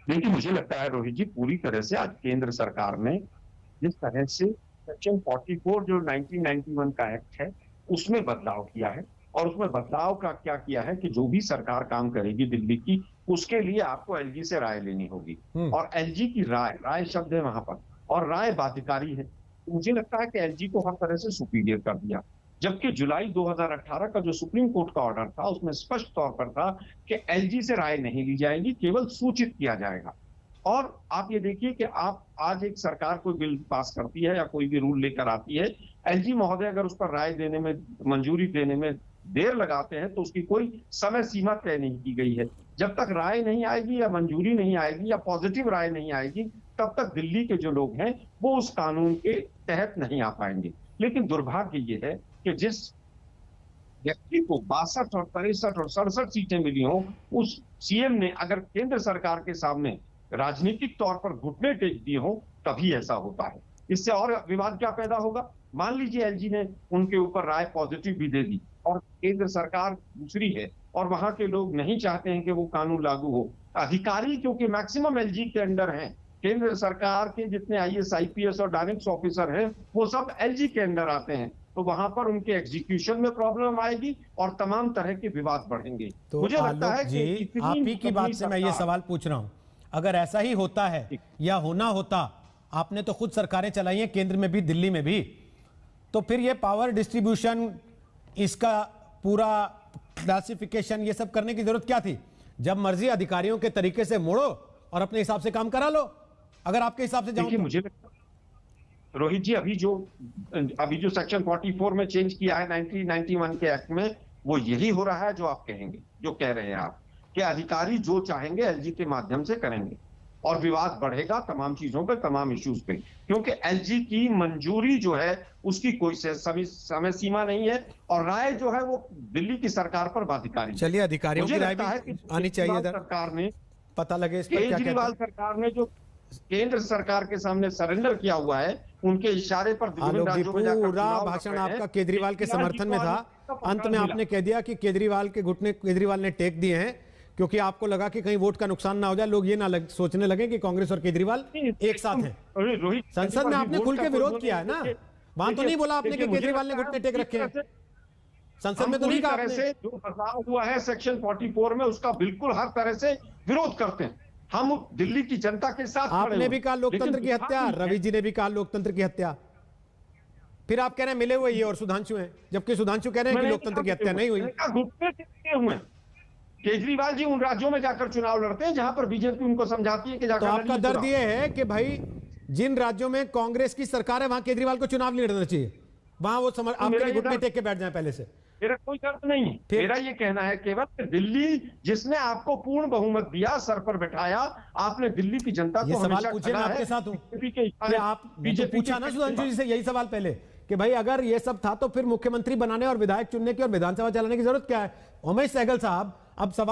देखिए, मुझे लगता है रोहित जी, पूरी तरह से आज केंद्र सरकार ने जिस तरह से सेक्शन 44 जो 1991 का एक्ट है, उसमें बदलाव किया है। और उसमें बदलाव का क्या किया है कि जो भी सरकार काम करेगी दिल्ली की, उसके लिए आपको एलजी से राय लेनी होगी। हम्म। और एलजी की राय, राय शब्द है वहां पर, और राय बाध्यकारी है। मुझे लगता है कि एलजी को हर तरह से सुपीरियर कर दिया। जबकि जुलाई 2018 का जो सुप्रीम कोर्ट का ऑर्डर था, उसमें स्पष्ट तौर पर था कि एलजी से राय नहीं ली जाएगी, केवल सूचित किया जाएगा। और आप ये देखिए कि आप आज एक सरकार कोई बिल पास करती है या कोई भी रूल लेकर आती है, एलजी महोदय अगर उस पर राय देने में, मंजूरी देने में देर लगाते हैं, तो उसकी कोई समय सीमा तय नहीं की गई है। जब तक राय नहीं आएगी या मंजूरी नहीं आएगी या पॉजिटिव राय नहीं आएगी, तब तक दिल्ली के जो लोग हैं वो उस कानून के तहत नहीं आ पाएंगे। लेकिन दुर्भाग्य ये है कि जिस व्यक्ति को 62 और 63 और 67 सीटें मिली हों, उस सीएम ने अगर केंद्र सरकार के सामने राजनीतिक तौर पर घुटने टेक दिए हों, तभी ऐसा होता है। इससे और विवाद क्या पैदा होगा? मान लीजिए एलजी ने उनके ऊपर राय पॉजिटिव भी दे दी, और केंद्र सरकार दूसरी है, और वहां के लोग नहीं चाहते हैं कि वो कानून लागू हो। अधिकारी क्योंकि मैक्सिमम एलजी के अंडर हैं, केंद्र सरकार के जितने आईएएस आईपीएस और डायरेक्ट ऑफिसर हैं, वो सब एलजी के अंडर आते हैं। तो वहां पर उनके एग्जीक्यूशन में प्रॉब्लम आएगी और तमाम तरह के विवाद बढ़ेंगे। तो मुझे लगता है जी, कि आप ही की बात से मैं ये सवाल पूछ रहा हूं, अगर ऐसा ही होता है या होना होता, आपने तो खुद सरकारें चलाई हैं केंद्र में भी दिल्ली में भी, तो फिर ये पावर डिस्ट्रीब्यूशन, इसका पूरा क्लासिफिकेशन, ये सब करने की जरूरत क्या थी? जब मर्जी अधिकारियों के तरीके से मोड़ो और अपने हिसाब से काम करा लो, अगर आपके हिसाब से जाओ। मुझे रोहित जी, अभी जो सेक्शन 44 में चेंज किया है 1991 के एक्ट में, वो यही हो रहा है जो आप कहेंगे, जो कह रहे हैं आप, कि अधिकारी जो चाहेंगे एलजी के माध्यम से करेंगे, और विवाद बढ़ेगा तमाम चीजों पे, तमाम इश्यूज पे, क्योंकि एलजी की मंजूरी जो है उसकी कोई समय सीमा नहीं है, और राय जो है वो दिल्ली की सरकार पर बाध्यकारी। चलिए, अधिकारियों की राय भी आनी चाहिए। सरकार ने पता लगे इस पर क्या कहते हैं। सरकार ने जो केंद्र सरकार के सामने सरेंडर किया हुआ है, उनके इशारे पर पूरा भाषण आपका केजरीवाल के समर्थन में था। अंत में आपने कह दिया कि केजरीवाल के घुटने केजरीवाल ने टेक दिए हैं, क्योंकि आपको लगा कि कहीं वोट का नुकसान ना हो जाए, लोग ये ना सोचने लगे कि कांग्रेस और केजरीवाल एक साथ हैं। संसद में आपने खुल के विरोध किया है ना, वहां तो नहीं बोला आपने कि केजरीवाल ने घुटने टेक रखे हैं। संसद में तो नहीं कहा आपने। जो बदलाव हुआ है सेक्शन 44 में, उसका बिल्कुल हर तरह से विरोध करते हैं। हम दिल्ली की जनता के साथ। आपने भी कहा लोकतंत्र की हत्या, रवि जी ने भी कहा लोकतंत्र की हत्या, फिर आप कह रहे हैं मिले हुए ये और सुधांशु हैं, जबकि सुधांशु कह रहे हैं कि लोकतंत्र की हत्या नहीं हुई। केजरीवाल जी उन राज्यों में जाकर चुनाव लड़ते हैं जहां पर बीजेपी उनको समझाती है कि जाकर। तो आपका दर्द ये है कि भाई जिन राज्यों में कांग्रेस की सरकार है, वहां केजरीवाल को चुनाव नहीं लड़ना चाहिए, वहां वो आपके घुटने टेक के बैठ जाए पहले से। मेरा कोई दर्द नहीं है, मेरा ये कहना है केवल दिल्ली जिसने आपको पूर्ण बहुमत दिया, सर पर बैठाया, आपने दिल्ली की जनता को। ये सवाल पूछे मैं आपके साथ हूं, आप बीजेपी पूछा ना सुधांशु जी से यही सवाल पहले कि भाई अगर ये सब था तो फिर मुख्यमंत्री बनाने और विधायक चुनने की और विधानसभा चलाने की जरूरत क्या है? उमेश सहगल साहब, अब सवाल